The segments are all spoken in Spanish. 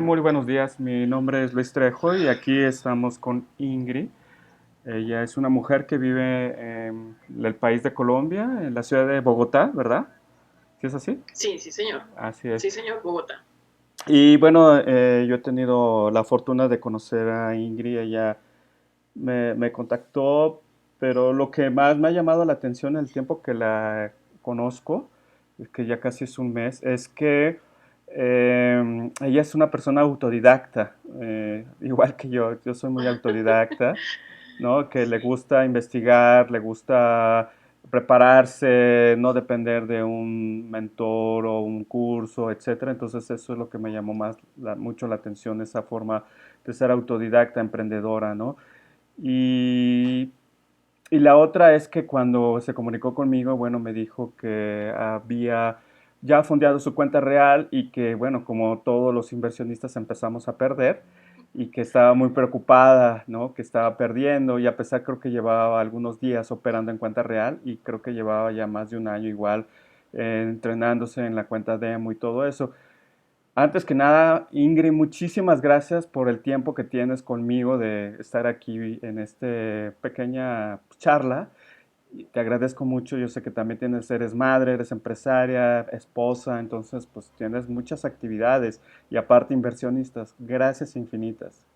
muy buenos días. Mi nombre es Luis Trejo y aquí estamos con Ingrid. Ella es una mujer que vive en el país de Colombia, en la ciudad de Bogotá, ¿verdad? ¿Sí es así? Sí, sí, señor. Así es. Sí, señor, Bogotá. Y bueno, yo he tenido la fortuna de conocer a Ingrid. Ella me contactó, pero lo que más me ha llamado la atención el tiempo que la conozco, que ya casi es un mes, es que ella es una persona autodidacta, igual que yo soy muy autodidacta, ¿no? Que le Sí, gusta investigar, le gusta prepararse, no depender de un mentor o un curso, etcétera. Entonces eso es lo que me llamó mucho la atención, esa forma de ser autodidacta, emprendedora, ¿no? Y, y la otra es que cuando se comunicó conmigo, bueno, me dijo que había ya fondeado su cuenta real y que, bueno, como todos los inversionistas empezamos a perder y que estaba muy preocupada, ¿no? Que estaba perdiendo y a pesar creo que llevaba algunos días operando en cuenta real y creo que llevaba ya más de un año igual entrenándose en la cuenta demo y todo eso. Antes que nada, Ingrid, muchísimas gracias por el tiempo que tienes conmigo de estar aquí en esta pequeña charla. Y te agradezco mucho. Yo sé que también eres madre, eres empresaria, esposa, entonces pues tienes muchas actividades y aparte inversionistas. Gracias infinitas.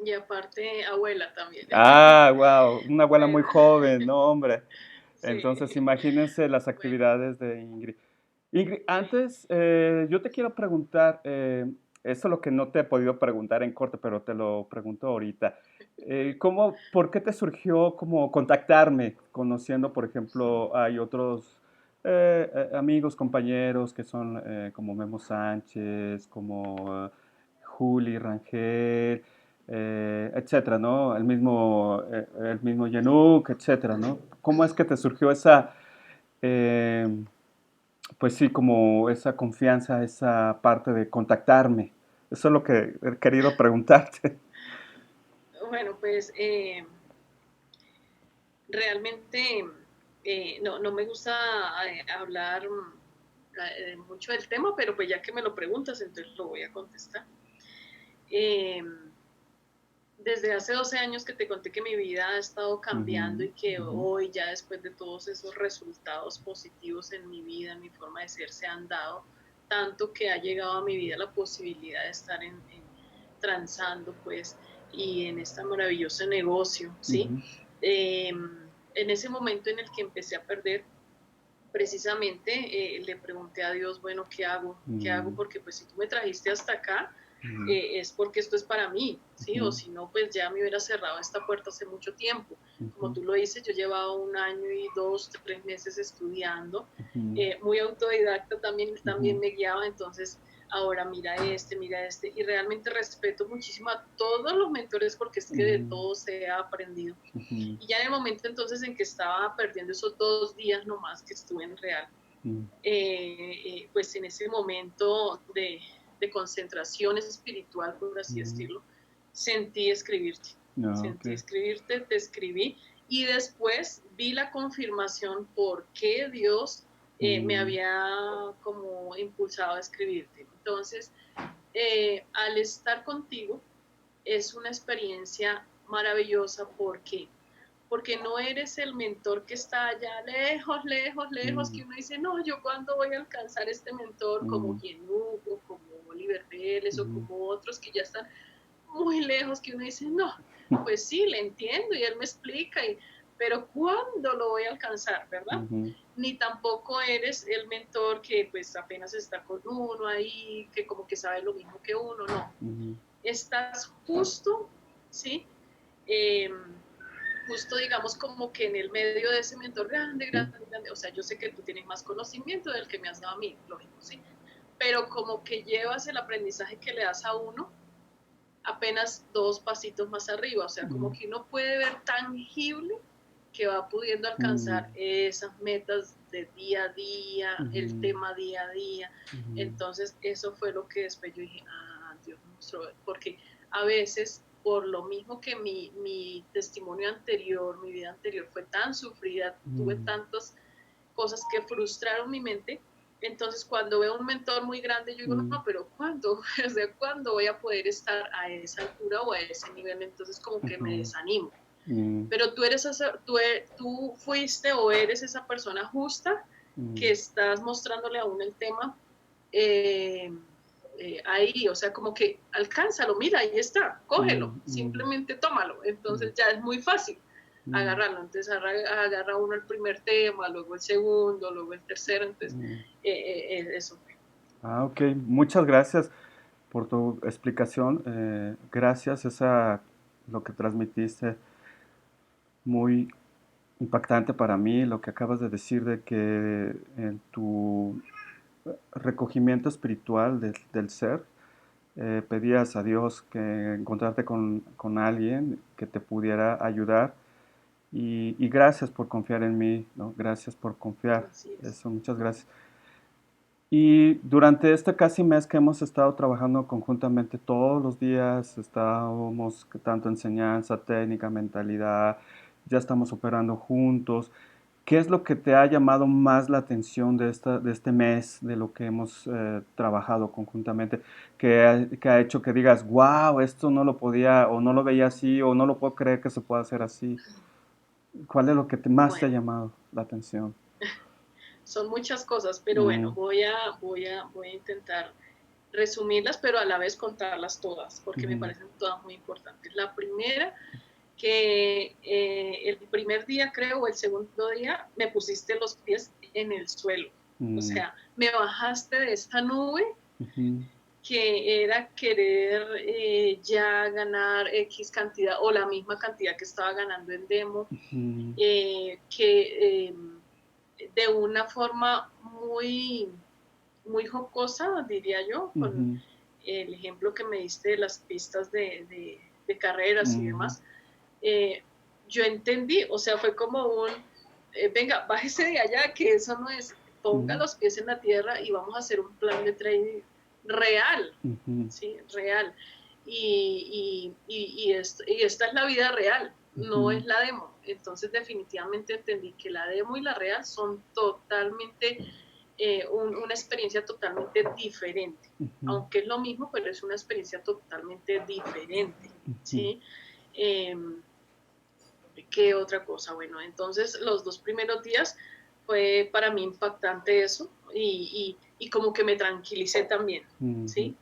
y aparte, abuela también. Ah, wow, una abuela muy Bueno, joven, no, hombre. Entonces, sí, imagínense las bueno, actividades de Ingrid. Ingrid, sí. antes yo te quiero preguntar, eso es lo que no te he podido preguntar en corte, pero te lo pregunto ahorita. ¿Por qué te surgió como contactarme, conociendo, por ejemplo, hay otros amigos, compañeros que son como Memo Sánchez, como Juli Rangel, etcétera, ¿no? El mismo Yanuk, etcétera, ¿no? ¿Cómo es que te surgió eh, pues sí, como esa confianza, esa parte de contactarme? Eso es lo que he querido preguntarte. Bueno, pues realmente no me gusta hablar mucho del tema, pero pues ya que me lo preguntas, entonces lo voy a contestar. Eh, Desde hace 12 años que te conté que mi vida ha estado cambiando Ujú, y que ujú, hoy, ya después de todos esos resultados positivos en mi vida, en mi forma de ser, se han dado, tanto que ha llegado a mi vida la posibilidad de estar transando, pues, y en este maravilloso negocio, ¿sí? ujú, En ese momento en el que empecé a perder, precisamente le pregunté a Dios, bueno, ¿qué hago? ¿Qué hago? mm, Porque pues si tú me trajiste hasta acá, mm, es porque esto es para mí, ¿sí? O ujú, si no, pues ya me hubiera cerrado esta puerta hace mucho tiempo. Como ujú, tú lo dices, yo llevaba un año y 2, 3 meses estudiando, ujú, muy autodidacta también, él también ujú, me guiaba, entonces ahora mira este, y realmente respeto muchísimo a todos los mentores porque es que de ujú, todo se ha aprendido. ujú, Y ya en el momento entonces en que estaba perdiendo esos 2 días nomás que estuve en Real, ujú. pues en ese momento de concentración espiritual, por así Mm, decirlo, sentí escribirte. no, ok. Sentí escribirte, te escribí y después vi la confirmación por qué Dios me Mm, había como impulsado a escribirte. Entonces, al estar contigo es una experiencia maravillosa porque no eres el mentor que está allá lejos, lejos, lejos, mm, que uno dice, no, yo cuándo voy a alcanzar este mentor como mm, Yenuk o como Oliver Vélez o ujú, como otros que ya están muy lejos, que uno dice, no, pues sí, le entiendo y él me explica, pero ¿cuándo lo voy a alcanzar, verdad? ujú, Ni tampoco eres el mentor que pues apenas está con uno ahí, que como que sabe lo mismo que uno, no. ujú, Estás justo, ¿sí? Eh, Justo digamos como que en el medio de ese mentor grande, mm, grande, grande, o sea, yo sé que tú tienes más conocimiento del que me has dado a mí, lógico, ¿sí? Pero como que llevas el aprendizaje que le das a uno apenas 2 pasitos más arriba, o sea, como mm, que uno puede ver tangible que va pudiendo mm, alcanzar esas metas de día a día, el ujú, tema día a día. ujú, Entonces, eso fue lo que después yo dije, ah, Dios me mostró, porque a veces, por lo mismo que mi testimonio anterior, mi vida anterior fue tan sufrida, tuve mm, tantas cosas que frustraron mi mente, Entonces, cuando veo un mentor muy grande, yo digo, mm, no, pero ¿cuándo? O sea, ¿cuándo voy a poder estar a esa altura o a ese nivel? Entonces, como que me ujú, desanimo. mm, Pero tú fuiste o eres esa persona justa mm, que estás mostrándole aún el tema eh, ahí, o sea, como que alcánzalo, mira, ahí está, cógelo, mm, mm, simplemente tómalo. mm, Entonces ya es muy fácil mm, agarrarlo. Entonces agarra uno el primer tema, luego el segundo, luego el tercero. Entonces, mm. eso fue. Ah, ok. Muchas gracias por tu explicación. Gracias, lo que transmitiste, muy impactante para mí, lo que acabas de decir de que en tu recogimiento espiritual del ser, pedías a Dios que encontrarte con alguien que te pudiera ayudar y gracias por confiar en mí, ¿no? Gracias por confiar. Así es. Eso, muchas gracias. Y durante este casi mes que hemos estado trabajando conjuntamente todos los días, estábamos tanto enseñanza, técnica, mentalidad, ya estamos operando juntos. ¿Qué es lo que te ha llamado más la atención de este mes, de lo que hemos trabajado conjuntamente, que ha hecho que digas, wow, esto no lo podía o no lo veía así o no lo puedo creer que se pueda hacer así? ¿Cuál es lo que más te ha Bueno, llamado la atención? son muchas cosas, pero bueno, Mm, voy a intentar resumirlas, pero a la vez contarlas todas, porque me ujú, parecen todas muy importantes. La primera, que el primer día, creo, o el segundo día, me pusiste los pies en el suelo. O mm, sea, me bajaste de esta nube ujú, que era querer ya ganar X cantidad o la misma cantidad que estaba ganando en demo, ujú, que de una forma muy jocosa, diría yo, con ujú, el ejemplo que me diste de las pistas de carreras y ujú, demás, eh, yo entendí, o sea, fue como venga, bájese de allá, que eso no es, ponga ujú, los pies en la tierra y vamos a hacer un plan de trading real, ujú, ¿sí? Real. Y esta es la vida real, no ujú, es la demo. Entonces definitivamente entendí que la demo y la real son totalmente, una experiencia totalmente diferente. ujú, Aunque es lo mismo, pero es una experiencia totalmente diferente, ujú, ¿sí? Eh, ¿Qué otra cosa? Bueno, entonces los dos primeros días fue para mí impactante eso y como que me tranquilicé también, ujú, ¿sí?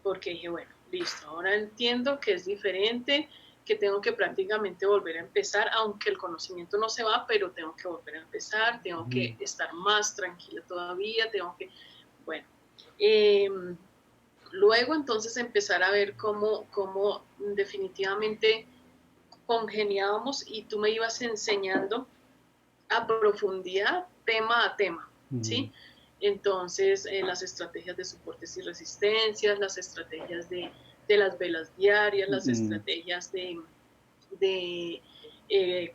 Porque dije, bueno, listo, ahora entiendo que es diferente, que tengo que prácticamente volver a empezar, aunque el conocimiento no se va, pero tengo que volver a empezar, tengo ujú, que estar más tranquila todavía, tengo que, bueno, eh, luego entonces empezar a ver cómo definitivamente congeniábamos y tú me ibas enseñando a profundidad, tema a tema, ujú, ¿sí? Entonces, las estrategias de soportes y resistencias, las estrategias de las velas diarias, las ujú, estrategias de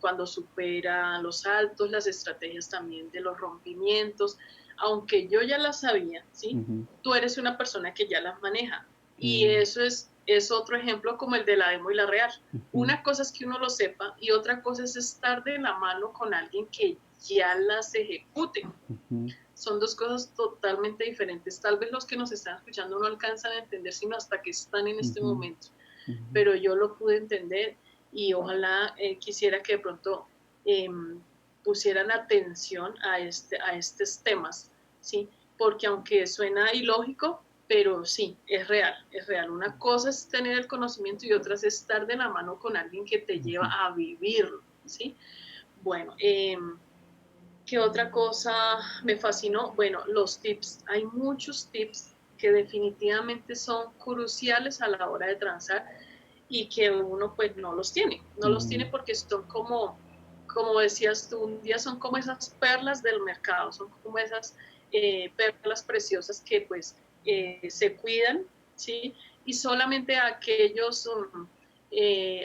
cuando supera los altos, las estrategias también de los rompimientos, aunque yo ya las sabía, ¿sí? ujú, Tú eres una persona que ya las maneja. Y ujú, eso es otro ejemplo como el de la demo y la real. ujú, Una cosa es que uno lo sepa y otra cosa es estar de la mano con alguien que ya las ejecute. ujú, Son dos cosas totalmente diferentes. Tal vez los que nos están escuchando no alcanzan a entender sino hasta que están en este ujú, momento, ujú, pero yo lo pude entender y ojalá quisiera que de pronto eh, pusieran atención a estos temas, ¿sí? Porque aunque suena ilógico, pero sí, es real, es real. Una cosa es tener el conocimiento y otra es estar de la mano con alguien que te lleva ujú, a vivirlo, ¿sí? Bueno, ¿qué otra cosa me fascinó? Bueno, los tips. Hay muchos tips que definitivamente son cruciales a la hora de transar y que uno pues no los tiene. No los tiene ujú, porque son como decías tú, un día son como esas perlas del mercado, son como esas perlas preciosas que pues se cuidan, ¿sí? Y solamente aquellos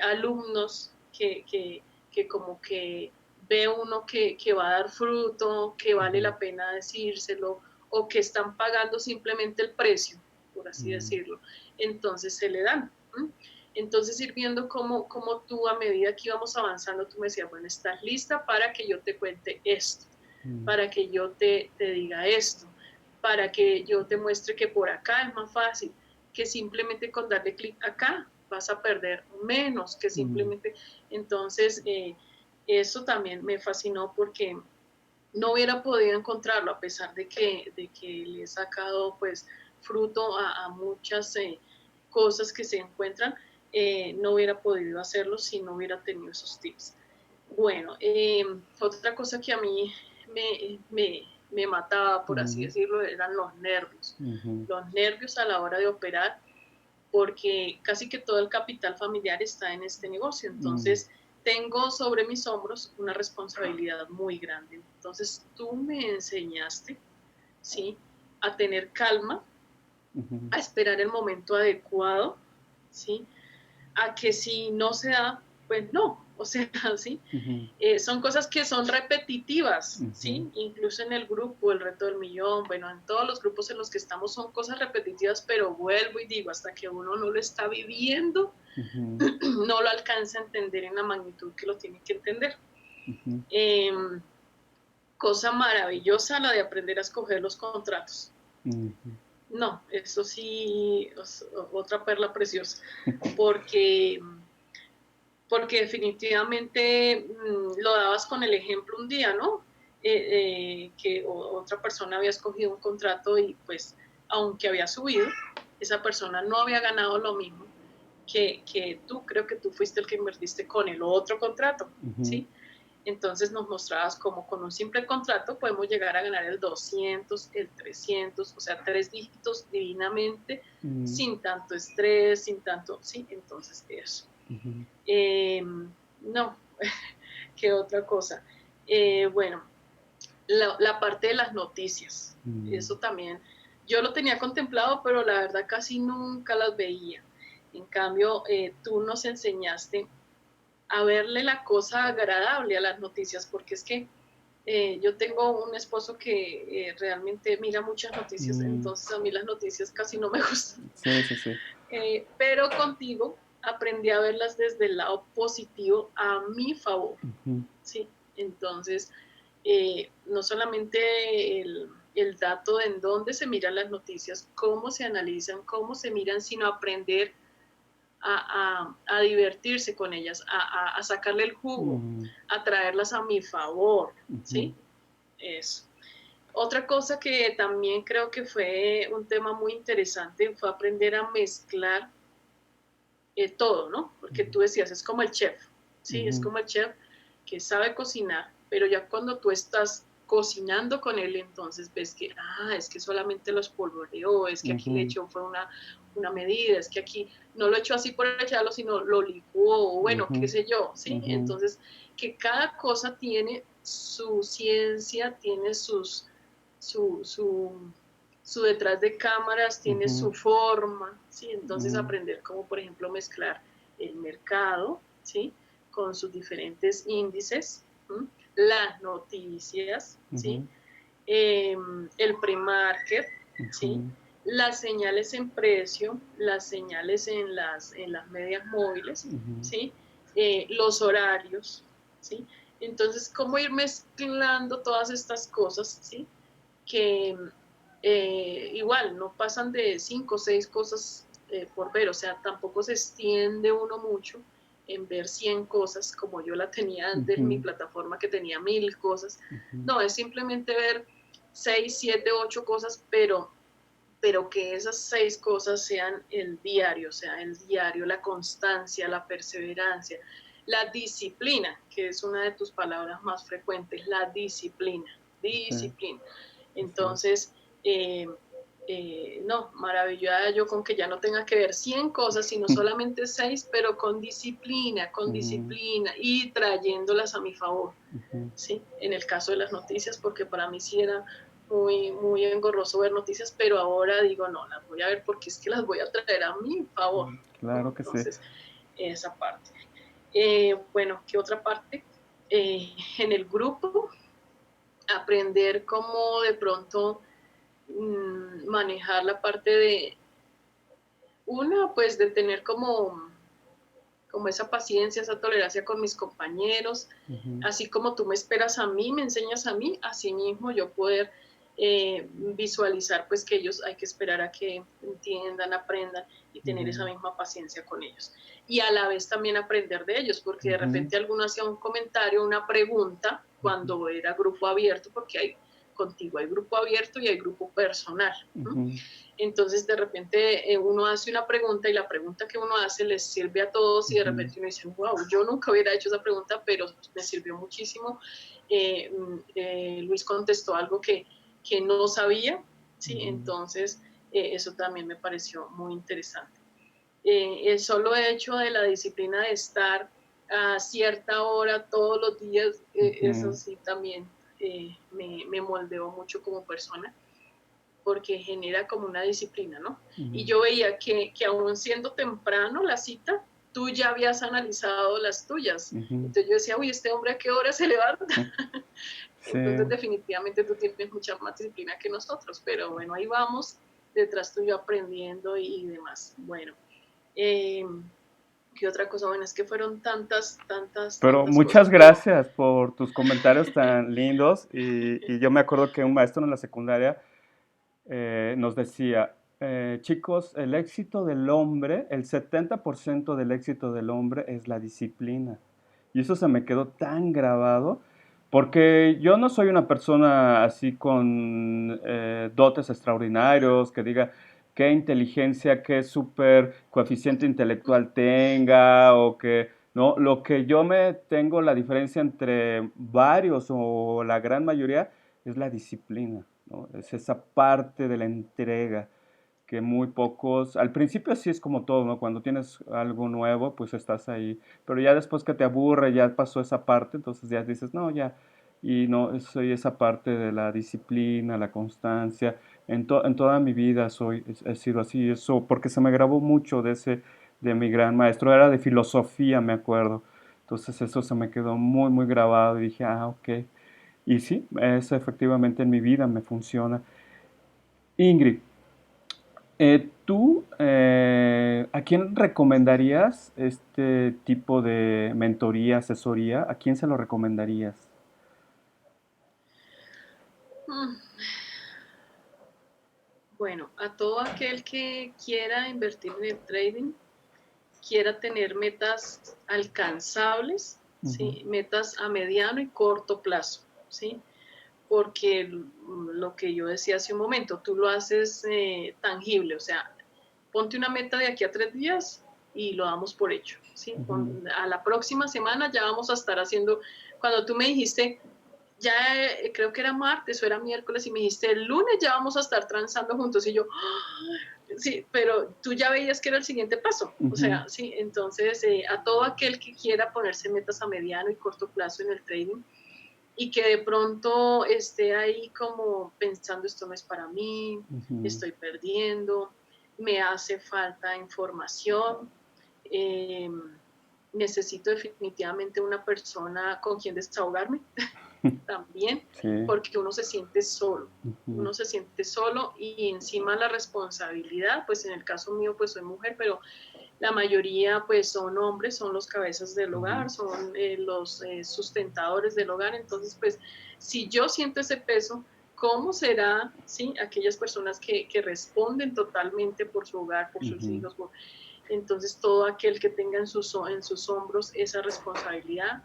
alumnos que como que ve uno que va a dar fruto, que vale ujú, la pena decírselo, o que están pagando simplemente el precio, por así ujú, decirlo, entonces se le dan. ¿Mm? Entonces ir viendo cómo tú a medida que íbamos avanzando, tú me decías, bueno, estás lista para que yo te cuente esto, ujú, para que yo te diga esto. para que yo te muestre que por acá es más fácil, que simplemente con darle clic acá vas a perder menos, que mm, simplemente, entonces, eso también me fascinó porque no hubiera podido encontrarlo a pesar de que le he sacado pues fruto a muchas cosas que se encuentran, no hubiera podido hacerlo si no hubiera tenido esos tips. Bueno, otra cosa que a mí me mataba, por así mm, decirlo, eran ujú, los nervios a la hora de operar, porque casi que todo el capital familiar está en este negocio. mm, Entonces, tengo sobre mis hombros una responsabilidad muy grande. Entonces, tú me enseñaste, ¿sí? A tener calma, ujú, a esperar el momento adecuado, ¿sí? A que si no se da, pues no, o sea, ¿sí? ujú, Son cosas que son repetitivas, ujú, ¿sí? Incluso en el grupo, el reto del millón, bueno, en todos los grupos en los que estamos son cosas repetitivas, pero vuelvo y digo, hasta que uno no lo está viviendo, ujú, no lo alcanza a entender en la magnitud que lo tiene que entender. ujú, Eh, Cosa maravillosa la de aprender a escoger los contratos. ujú, No, eso sí, es otra perla preciosa, porque porque definitivamente lo dabas con el ejemplo un día, ¿no? Que otra persona había escogido un contrato y pues aunque había subido, esa persona no había ganado lo mismo que tú, creo que tú fuiste el que invertiste con el otro contrato, ujú, ¿sí? Entonces nos mostrabas cómo con un simple contrato podemos llegar a ganar el 200, el 300, o sea, 3 dígitos divinamente, mm, sin tanto estrés, sin tanto, sí, entonces eso. ujú, Eh, no, ¿qué otra cosa? Bueno, la parte de las noticias, mm, eso también, yo lo tenía contemplado, pero la verdad casi nunca las veía. En cambio, tú nos enseñaste a verle la cosa agradable a las noticias, porque es que yo tengo un esposo que realmente mira muchas noticias, mm, entonces a mí las noticias casi no me gustan. sí, sí, sí. Pero contigo aprendí a verlas desde el lado positivo a mi favor, Ujú, ¿sí? Entonces, no solamente el dato de en dónde se miran las noticias, cómo se analizan, cómo se miran, sino aprender a divertirse con ellas, a sacarle el jugo, mm, a traerlas a mi favor, ujú, ¿sí? Eso. Otra cosa que también creo que fue un tema muy interesante fue aprender a mezclar todo, ¿no? Porque tú decías, es como el chef, ¿sí? Es ujú, como el chef que sabe cocinar, pero ya cuando tú estás cocinando con él, entonces ves que, es que solamente lo espolvoreó, es que aquí le ujú, echó fue una medida, es que aquí no lo echó así por echarlo, sino lo licuó, o bueno, ujú, qué sé yo, ¿sí? ujú, Entonces, que cada cosa tiene su ciencia, tiene su, su detrás de cámaras, tiene ujú, su forma, ¿sí? Entonces ujú, aprender cómo, por ejemplo, mezclar el mercado, ¿sí? Con sus diferentes índices, ¿sí? Las noticias, ¿sí? ujú, El pre-market, ¿sí? ujú, Las señales en precio, las señales en las medias móviles, ujú, ¿sí? Los horarios, ¿sí? Entonces, cómo ir mezclando todas estas cosas, ¿sí? Que igual no pasan de 5 o 6 cosas por ver, o sea, tampoco se extiende uno mucho en ver 100 cosas como yo la tenía antes en mi ujú, plataforma que tenía 1000 cosas. ujú, No, es simplemente ver 6, 7, 8 cosas, pero que esas 6 cosas sean el diario, o sea, el diario, la constancia, la perseverancia, la disciplina, que es una de tus palabras más frecuentes, la disciplina, sí, disciplina. así es. Entonces, no, maravillada yo con que ya no tenga que ver 100 cosas, sino solamente 6, pero con Ujú, disciplina y trayéndolas a mi favor, ujú, ¿sí? En el caso de las noticias, porque para mí sí era muy, muy engorroso ver noticias, pero ahora digo, no, las voy a ver porque es que las voy a traer a mi favor, ¿no? claro que sí. Entonces, esa parte. Bueno, ¿qué otra parte? En el grupo, aprender cómo de pronto manejar la parte de, una, pues de tener como esa paciencia, esa tolerancia con mis compañeros, Ujú, así como tú me esperas a mí, me enseñas a mí, así mismo yo poder visualizar pues que ellos hay que esperar a que entiendan, aprendan y tener esa Ujú, misma paciencia con ellos. Y a la vez también aprender de ellos, porque de ujú, repente alguno hacía un comentario, una pregunta ujú, cuando era grupo abierto, porque contigo hay grupo abierto y hay grupo personal. ¿No? ujú, Entonces de repente uno hace una pregunta y la pregunta que uno hace les sirve a todos y de ujú, repente uno dice, wow, yo nunca hubiera hecho esa pregunta, pero me sirvió muchísimo. Luis contestó algo que no sabía, ¿sí? ujú, Entonces eso también me pareció muy interesante. El solo hecho de la disciplina de estar a cierta hora todos los días, eso ujú, sí también me moldeó mucho como persona porque genera como una disciplina, ¿no? Y ujú. yo veía que aún siendo temprano la cita, tú ya habías analizado las tuyas. Ujú. Entonces yo decía, uy, este hombre a qué hora se levanta. Sí, Entonces definitivamente tú tienes mucha más disciplina que nosotros, pero bueno, ahí vamos, detrás tuyo aprendiendo y demás. Bueno, eh, ¿qué otra cosa? Bueno, es que fueron pero tantas muchas cosas, pero gracias por tus comentarios tan lindos y yo me acuerdo que un maestro en la secundaria nos decía, chicos, el éxito del hombre, el 70% del éxito del hombre es la disciplina. Y eso se me quedó tan grabado, porque yo no soy una persona así con dotes extraordinarios, que diga qué inteligencia, qué súper coeficiente intelectual tenga, o que, no, lo que yo me tengo, la diferencia entre varios o la gran mayoría, es la disciplina, ¿no? Es esa parte de la entrega que muy pocos, al principio sí es como todo, ¿no? Cuando tienes algo nuevo, pues estás ahí, pero ya después que te aburre, ya pasó esa parte, entonces ya dices, no, ya, y no, soy esa parte de la disciplina, la constancia, en toda mi vida he sido así, eso, porque se me grabó mucho de mi gran maestro, era de filosofía, me acuerdo, entonces eso se me quedó muy, muy grabado y dije, ah, ok, y sí, eso efectivamente en mi vida me funciona. Ingrid, ¿a quién recomendarías este tipo de mentoría, asesoría? ¿A quién se lo recomendarías? mm, bueno, a todo aquel que quiera invertir en el trading, quiera tener metas alcanzables, Ujú, ¿sí? Metas a mediano y corto plazo, ¿sí? Porque lo que yo decía hace un momento, tú lo haces tangible, o sea, ponte una meta de aquí a 3 días y lo damos por hecho, ¿sí? ujú, A la próxima semana ya vamos a estar haciendo, cuando tú me dijiste, ya creo que era martes o era miércoles y me dijiste, el lunes ya vamos a estar transando juntos y yo, sí, pero tú ya veías que era el siguiente paso. O ujú, sea, sí, entonces a todo aquel que quiera ponerse metas a mediano y corto plazo en el trading y que de pronto esté ahí como pensando esto no es para mí, ujú, estoy perdiendo, me hace falta información, eh, necesito definitivamente una persona con quien desahogarme también, sí, porque ujú, uno se siente solo y encima la responsabilidad, pues en el caso mío pues soy mujer, pero la mayoría pues son hombres, son los cabezas del ujú, hogar, son los sustentadores del hogar, entonces pues si yo siento ese peso, ¿cómo será, sí, aquellas personas que responden totalmente por su hogar, por sus ujú, hijos? Entonces todo aquel que tenga en sus hombros esa responsabilidad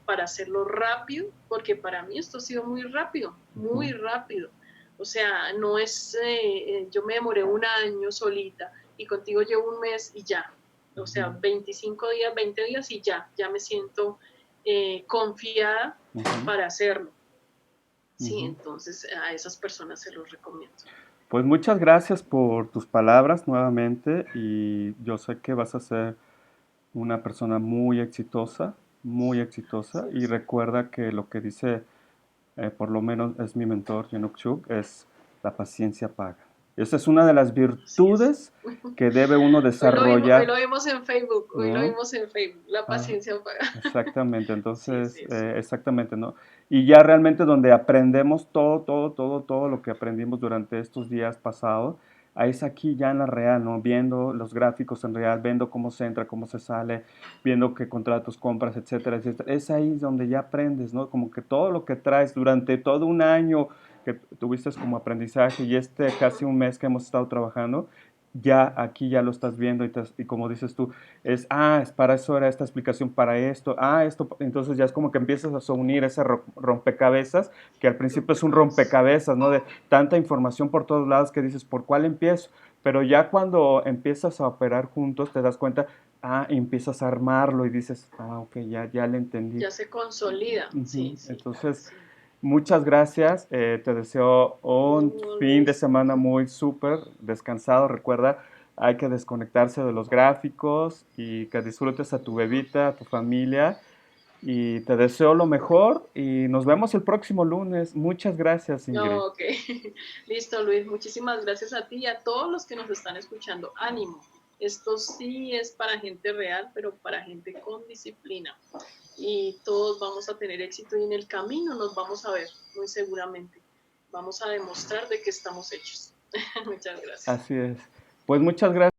para hacerlo rápido, porque para mí esto ha sido muy rápido, muy ujú, rápido. O sea, no es, yo me demoré un año solita y contigo llevo un mes y ya. O sea, ujú, 25 días, 20 días y ya me siento confiada ujú, para hacerlo. Sí, ujú. entonces a esas personas se los recomiendo. Pues muchas gracias por tus palabras nuevamente y yo sé que vas a ser una persona muy exitosa y recuerda que lo que dice por lo menos es mi mentor, Yanuk Chuk, es la paciencia paga. Esa es una de las Así es. virtudes que debe uno Hoy desarrollar, lo vimos en Facebook, hoy lo ¿no? vimos en Facebook, la Ah, paciencia paga. exactamente, Sí, entonces, sí, sí. exactamente, ¿no? Y ya realmente donde aprendemos todo lo que aprendimos durante estos días pasados, ahí es aquí ya en la real, ¿no? Viendo los gráficos en real, viendo cómo se entra, cómo se sale, viendo qué contratos compras, etcétera, etcétera. Es ahí donde ya aprendes, ¿no? Como que todo lo que traes durante todo un año que tuviste como aprendizaje y este casi un mes que hemos estado trabajando, ya aquí ya lo estás viendo y como dices tú, es para eso era esta explicación, para esto, esto, entonces ya es como que empiezas a unir ese rompecabezas, que al principio es un Rompecabezas. rompecabezas, ¿no? De tanta información por todos lados que dices, ¿por cuál empiezo? Pero ya cuando empiezas a operar juntos te das cuenta, y empiezas a armarlo y dices, ok, ya le entendí. Ya se consolida. Ujú. Sí, sí, Entonces, sí. muchas gracias. Te deseo un No, fin de Luis. semana muy súper descansado. Recuerda, hay que desconectarse de los gráficos y que disfrutes a tu bebita, a tu familia. Y te deseo lo mejor y nos vemos el próximo lunes. Muchas gracias, Ingrid. No, ok. Listo, Luis. Muchísimas gracias a ti y a todos los que nos están escuchando. Ánimo. Esto sí es para gente real, pero para gente con disciplina. Y todos vamos a tener éxito y en el camino nos vamos a ver, muy seguramente. Vamos a demostrar de que estamos hechos. Muchas gracias. Así es. Pues muchas gracias.